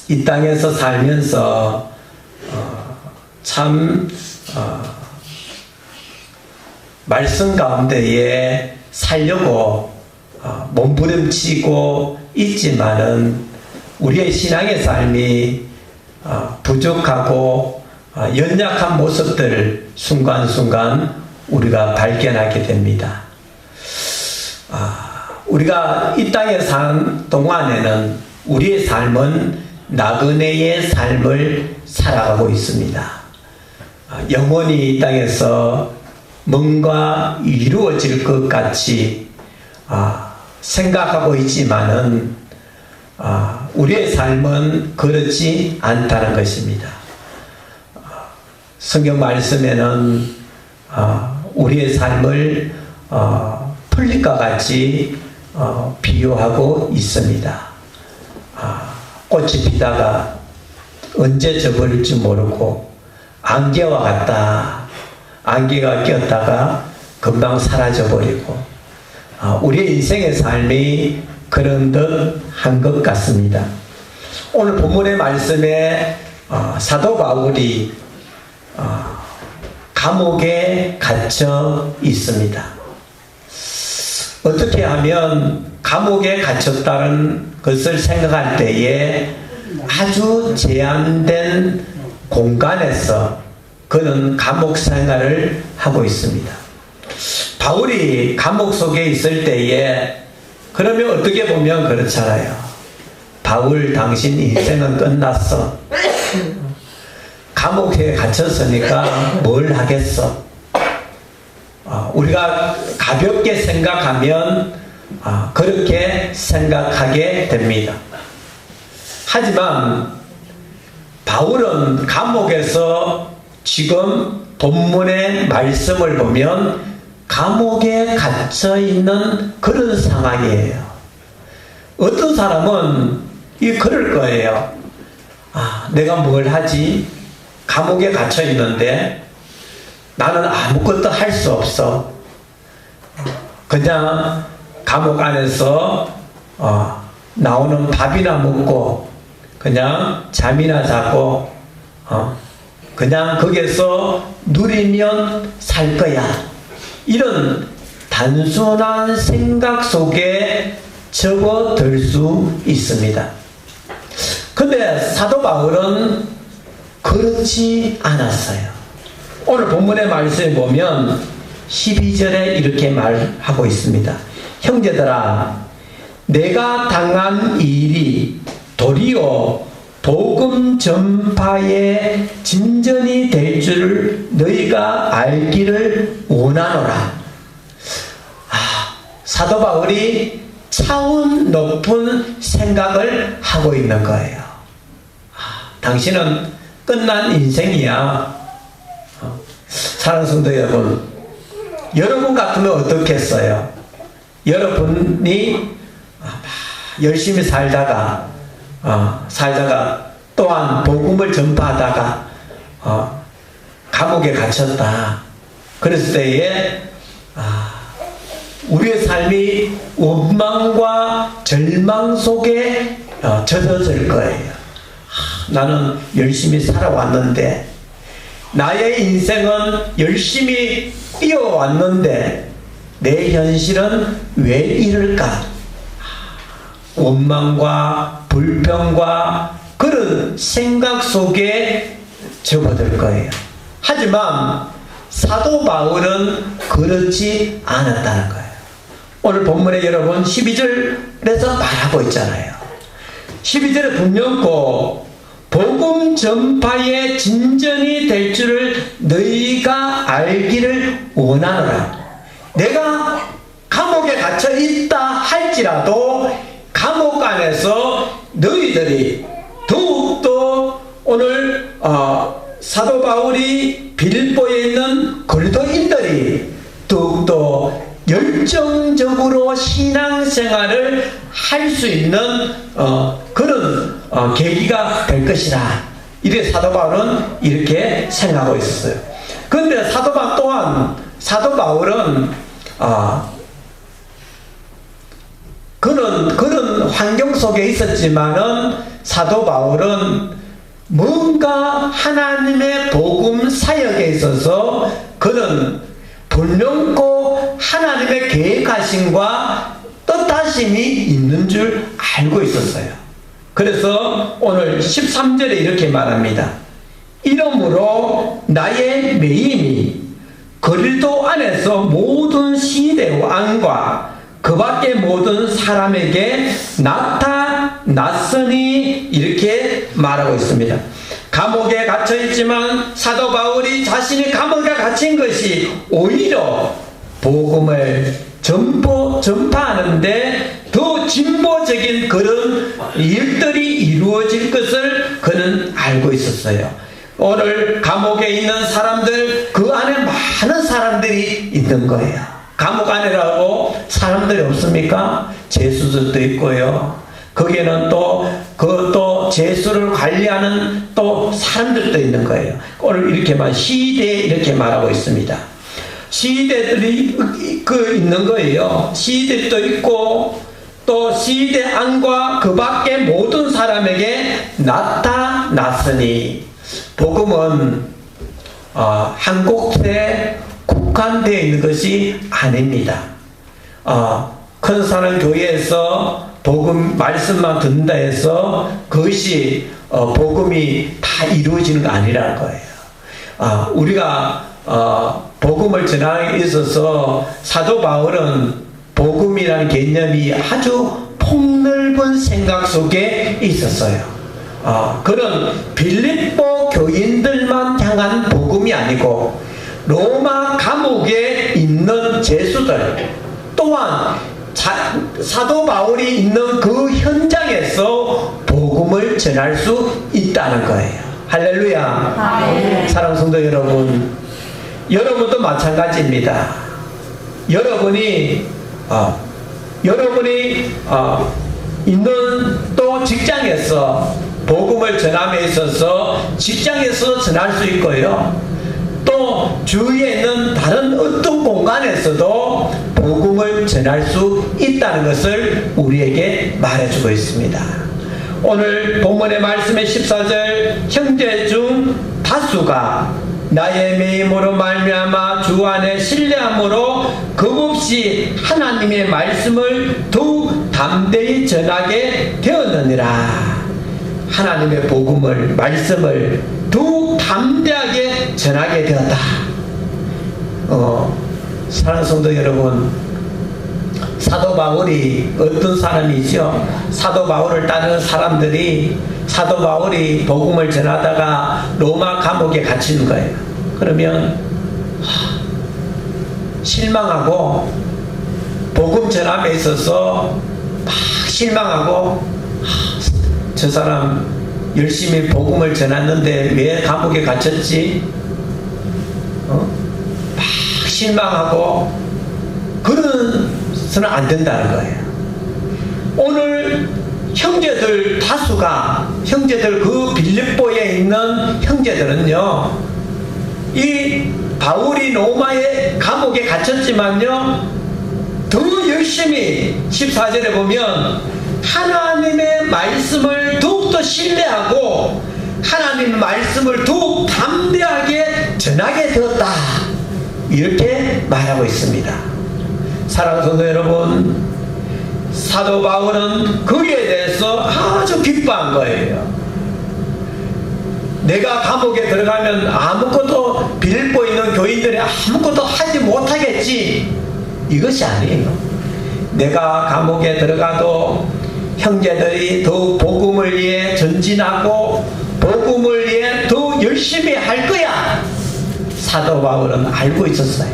이 땅에서 살면서 참 말씀 가운데에 살려고 몸부림치고 있지만은 우리의 신앙의 삶이 부족하고 연약한 모습들을 순간순간 우리가 발견하게 됩니다. 우리가 이 땅에 산 동안에는 우리의 삶은 나그네의 삶을 살아가고 있습니다. 영원히 이 땅에서 뭔가 이루어질 것 같이 생각하고 있지만은 우리의 삶은 그렇지 않다는 것입니다. 성경 말씀에는 우리의 삶을 풀잎과 같이 비유하고 있습니다. 꽃이 피다가 언제 져버릴지 모르고 안개와 같다. 안개가 꼈다가 금방 사라져버리고 우리의 인생의 삶이 그런 듯 한 것 같습니다. 오늘 본문의 말씀에 사도 바울이 감옥에 갇혀 있습니다. 어떻게 하면 감옥에 갇혔다는 것을 생각할 때에 아주 제한된 공간에서 그는 감옥 생활을 하고 있습니다. 바울이 감옥 속에 있을 때에 그러면 어떻게 보면 그렇잖아요. 바울 당신 인생은 끝났어. 감옥에 갇혔으니까 뭘 하겠어. 우리가 가볍게 생각하면 그렇게 생각하게 됩니다. 하지만 바울은 감옥에서 지금 본문의 말씀을 보면 감옥에 갇혀 있는 그런 상황이에요. 어떤 사람은 그럴 거예요. 내가 뭘 하지? 감옥에 갇혀 있는데 나는 아무것도 할 수 없어. 그냥 감옥 안에서 나오는 밥이나 먹고 그냥 잠이나 자고 그냥 거기서 누리면 살 거야. 이런 단순한 생각 속에 접어들 수 있습니다. 근데 사도 바울은 그렇지 않았어요. 오늘 본문의 말씀에 보면 12절에 이렇게 말하고 있습니다. 형제들아, 내가 당한 일이 도리어 복음 전파의 진전이 될 줄 너희가 알기를 원하노라. 사도 바울이 차원 높은 생각을 하고 있는 거예요. 당신은 끝난 인생이야. 사랑하는 성도 여러분, 여러분 같으면 어떻겠어요? 여러분이 열심히 살다가 또한 복음을 전파하다가 감옥에 갇혔다. 그랬을 때에 우리의 삶이 원망과 절망 속에 젖어들 거예요. 나는 열심히 살아왔는데, 나의 인생은 열심히 뛰어왔는데 내 현실은 왜 이럴까? 원망과 불평과 그런 생각 속에 접어들 거예요. 하지만 사도 바울은 그렇지 않았다는 거예요. 오늘 본문에 여러분 12절에서 말하고 있잖아요. 12절에 분명코 복음 전파의 진전이 될 줄을 너희가 알기를 원하노라. 내가 감옥에 갇혀 있다 할지라도 감옥 안에서 너희들이 더욱더 오늘 사도 바울이 빌립보에 있는 그리스도인들이 더욱더 열정적으로 신앙생활을 할 수 있는 그런 계기가 될 것이다. 이렇게 사도 바울은 이렇게 생각하고 있었어요. 그런데 사도 바울은 그런 환경 속에 있었지만은 사도 바울은 뭔가 하나님의 복음 사역에 있어서 그는 분명코 하나님의 계획하심과 뜻하심이 있는 줄 알고 있었어요. 그래서 오늘 13절에 이렇게 말합니다. 이러므로 나의 매임이 그리스도 안에서 모든 시대 왕과 그 밖의 모든 사람에게 나타났으니 이렇게 말하고 있습니다. 감옥에 갇혀 있지만 사도 바울이 자신이 감옥에 갇힌 것이 오히려 복음을 전파하는데 더 진보적인 그런 일들이 이루어질 것을 그는 알고 있었어요. 오늘 감옥에 있는 사람들, 그 안에 많은 사람들이 있는 거예요. 감옥 안에라고 사람들이 없습니까? 죄수들도 있고요. 거기에는 또 죄수를 관리하는 또 사람들도 있는 거예요. 오늘 이렇게 시대에 이렇게 말하고 있습니다. 시대들이 있는 거예요. 시대도 있고 또 시대 안과 그 밖의 모든 사람에게 나타났으니 복음은 한 곳에 국한되어 있는 것이 아닙니다. 큰 사람 교회에서 복음 말씀만 듣는다 해서 그것이 복음이 다 이루어지는 거 아니라는 거예요. 우리가 복음을 전하기 있어서 사도 바울은 복음이라는 개념이 아주 폭넓은 생각 속에 있었어요. 그런 빌립보 교인들만 향한 복음이 아니고 로마 감옥에 있는 죄수들 또한 사도 바울이 있는 그 현장에서 복음을 전할 수 있다는 거예요. 할렐루야. 사랑하는 성도 여러분, 여러분도 마찬가지입니다. 여러분이 있는 또 직장에서 복음을 전함에 있어서 직장에서 전할 수 있고요. 또 주위에 있는 다른 어떤 공간에서도 복음을 전할 수 있다는 것을 우리에게 말해주고 있습니다. 오늘 본문의 말씀의 14절 형제 중 다수가 나의 매임으로 말미암아 주 안에 신뢰함으로 겁없이 하나님의 말씀을 더욱 담대히 전하게 되었느니라. 하나님의 복음을 말씀을 더욱 담대하게 전하게 되었다. 사랑하는 성도 여러분, 사도 바울이 어떤 사람이죠? 사도 바울을 따르는 사람들이 사도 바울이 복음을 전하다가 로마 감옥에 갇히는 거예요. 그러면 실망하고 복음 전함에 있어서 막 실망하고 저 사람 열심히 복음을 전했는데 왜 감옥에 갇혔지? 막 실망하고 그래서는 안 된다는 거예요. 오늘 형제들 다수가 형제들 그 빌립보에 있는 형제들은요, 이 바울이 로마의 감옥에 갇혔지만요 더 열심히 14절에 보면 하나님의 말씀을 더욱더 신뢰하고 하나님 말씀을 더욱 담대하게 전하게 되었다, 이렇게 말하고 있습니다. 사랑하는 성도 여러분, 사도 바울은 거기에 대해서 아주 기뻐한 거예요. 내가 감옥에 들어가면 아무것도 빌립보에 있는 교인들이 아무것도 하지 못하겠지, 이것이 아니에요. 내가 감옥에 들어가도 형제들이 더욱 복음을 위해 전진하고 복음을 위해 더 열심히 할 거야, 사도 바울은 알고 있었어요.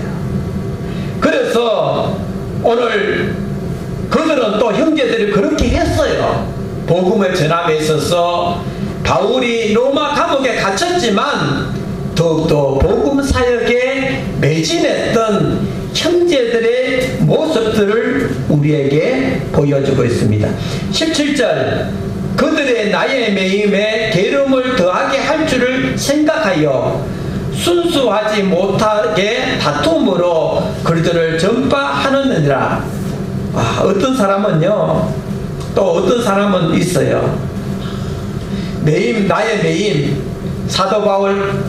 그래서 오늘 그들은 또 형제들이 그렇게 했어요. 복음을 전함에 있어서 바울이 로마 감옥에 갇혔지만 더욱더 복음 사역에 매진했던 형제들의 모습들을 우리에게 보여주고 있습니다. 17절 그들의 나의 매임에 게으름을 더하게 할 줄을 생각하여 순수하지 못하게 다툼으로 그들을 전파하느니라. 어떤 사람은요, 또 어떤 사람은 있어요. 나의 매임 사도 바울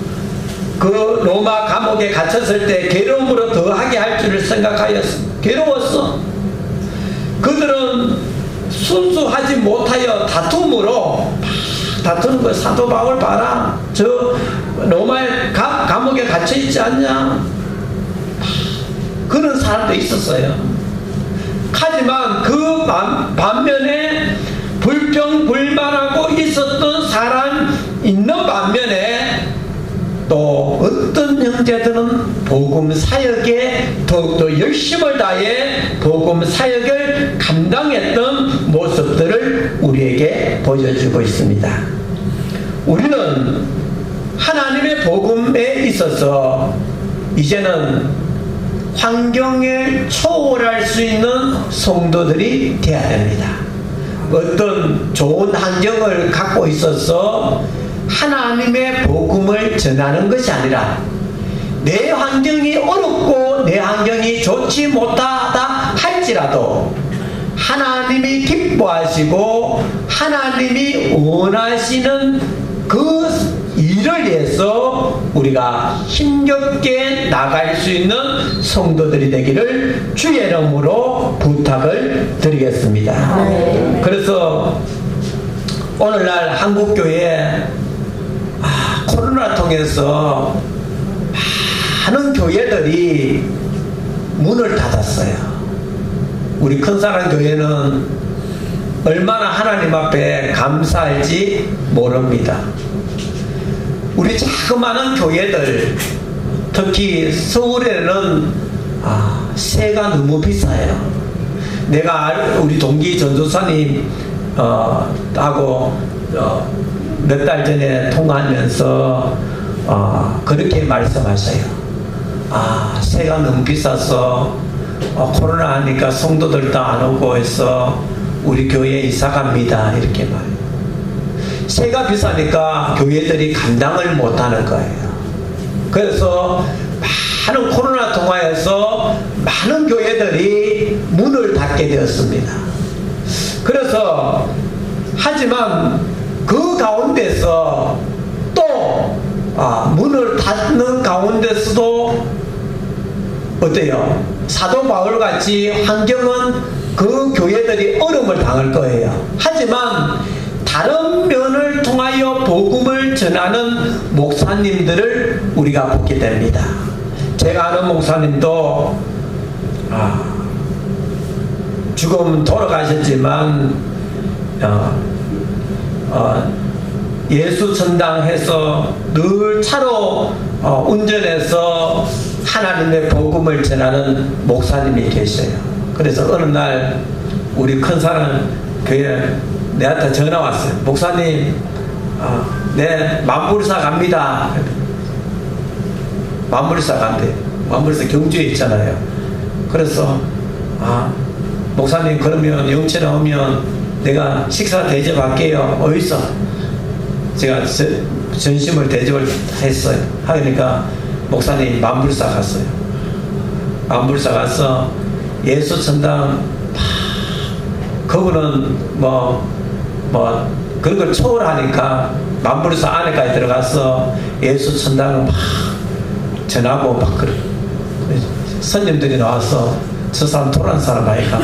그 로마 감옥에 갇혔을 때 괴로움으로 더하게 할 줄을 생각하였어. 괴로웠어. 그들은 순수하지 못하여 다툼으로 다투는 거. 사도 바울 봐라, 저 로마의 감옥에 갇혀 있지 않냐. 그런 사람도 있었어요. 하지만 그 반면에 불평불만하고 있었던 사람 있는 반면에 또 어떤 형제들은 복음 사역에 더욱더 열심을 다해 복음 사역을 감당했던 모습들을 우리에게 보여주고 있습니다. 우리는 하나님의 복음에 있어서 이제는 환경을 초월할 수 있는 성도들이 되어야 됩니다. 어떤 좋은 환경을 갖고 있어서 하나님의 복음을 전하는 것이 아니라 내 환경이 어렵고 내 환경이 좋지 못하다 할지라도 하나님이 기뻐하시고 하나님이 원하시는 그 일을 위해서 우리가 힘겹게 나갈 수 있는 성도들이 되기를 주의 이름으로 부탁을 드리겠습니다. 그래서 오늘날 한국교회 코로나 통해서 많은 교회들이 문을 닫았어요. 우리 큰사랑 교회는 얼마나 하나님 앞에 감사할지 모릅니다. 우리 자그마한 교회들, 특히 서울에는 세가 너무 비싸요. 내가 우리 동기 전도사님 하고 몇 달 전에 통화하면서 그렇게 말씀하셔요. 세가 너무 비싸서 코로나 하니까 성도들도 안 오고 해서 우리 교회에 이사 갑니다, 이렇게 말해요. 세가 비싸니까 교회들이 감당을 못하는 거예요. 그래서 많은 코로나 통화에서 많은 교회들이 문을 닫게 되었습니다. 그래서 하지만 그 가운데서 또 문을 닫는 가운데서도 어때요? 사도 바울같이 환경은 그 교회들이 어려움을 당할 거예요. 하지만 다른 면을 통하여 복음을 전하는 목사님들을 우리가 보게 됩니다. 제가 아는 목사님도 지금 돌아가셨지만 예수 전당해서 늘 차로 운전해서 하나님의 복음을 전하는 목사님이 계셔요. 그래서 어느 날 우리 큰사랑 교회 내한테 전화 왔어요. 목사님, 네 만불사 갑니다. 만불사 간대. 만불사 경주에 있잖아요. 그래서 목사님 그러면 영천에 오면 내가 식사 대접할게요. 어디서? 제가 전심을 대접을 했어요. 하니까 목사님 만불사 갔어요. 만불사 가서 예수 천당 그분은 그런 걸 초월하니까 만불사 안에까지 들어가서 예수 천당을 막 전하고 막 그래. 선님들이 나와서 저 사람 돌아간 사람 아이가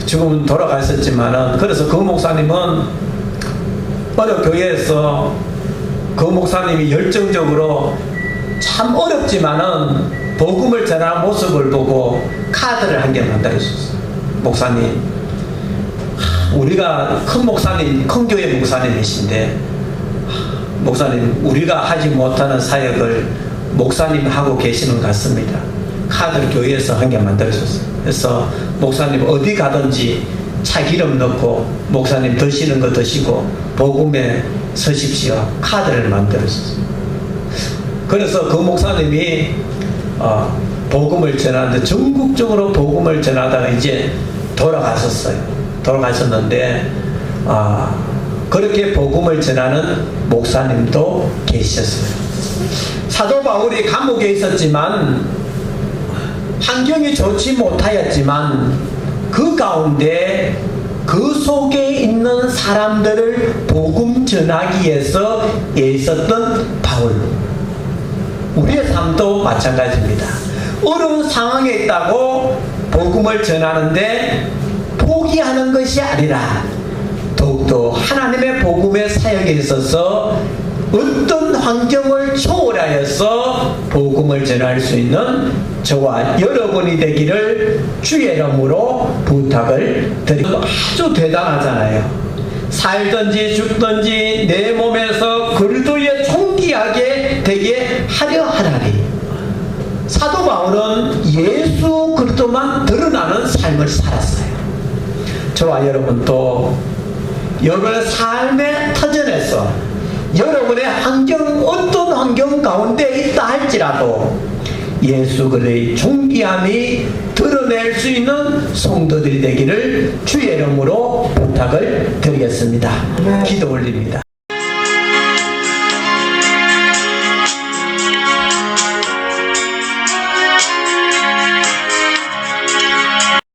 지금은 돌아가셨지만은 그래서 그 목사님은 어느 교회에서 그 목사님이 열정적으로 참 어렵지만은 복음을 전하는 모습을 보고 카드를 한 개 만들어줬어요. 목사님, 우리가 큰 목사님, 큰 교회 목사님이신데 목사님 우리가 하지 못하는 사역을 목사님 하고 계시는 것 같습니다. 카드를 교회에서 한 개 만들어줬어요. 그래서 목사님 어디 가든지 차기름 넣고 목사님 드시는 거 드시고 복음에 서십시오. 카드를 만들어줬어요. 그래서 그 목사님이 복음을 전하는데 전국적으로 복음을 전하다가 이제 돌아가셨어요. 돌아가셨는데 그렇게 복음을 전하는 목사님도 계셨어요. 사도 바울이 감옥에 있었지만 환경이 좋지 못하였지만 그 가운데 그 속에 있는 사람들을 복음 전하기 위해서 애썼던 바울. 우리의 삶도 마찬가지입니다. 어려운 상황에 있다고 복음을 전하는데 포기하는 것이 아니라 더욱더 하나님의 복음의 사역에 있어서 어떤 환경을 초월하여서 복음을 전할 수 있는 저와 여러분이 되기를 주의 이름으로 부탁을 드립니다. 아주 대단하잖아요. 살든지 죽든지 내 몸에서 그리스도의 존귀하게 되게 하려 하나니. 사도 바울은 예수 그리스도만 드러나는 삶을 살았어요. 저와 여러분도 여러분의 삶의 터전에서 여러분의 어떤 환경 가운데 있다 할지라도 예수 그리스도의 존귀함이 드러낼 수 있는 성도들이 되기를 주의 이름으로 부탁을 드리겠습니다. 기도 올립니다.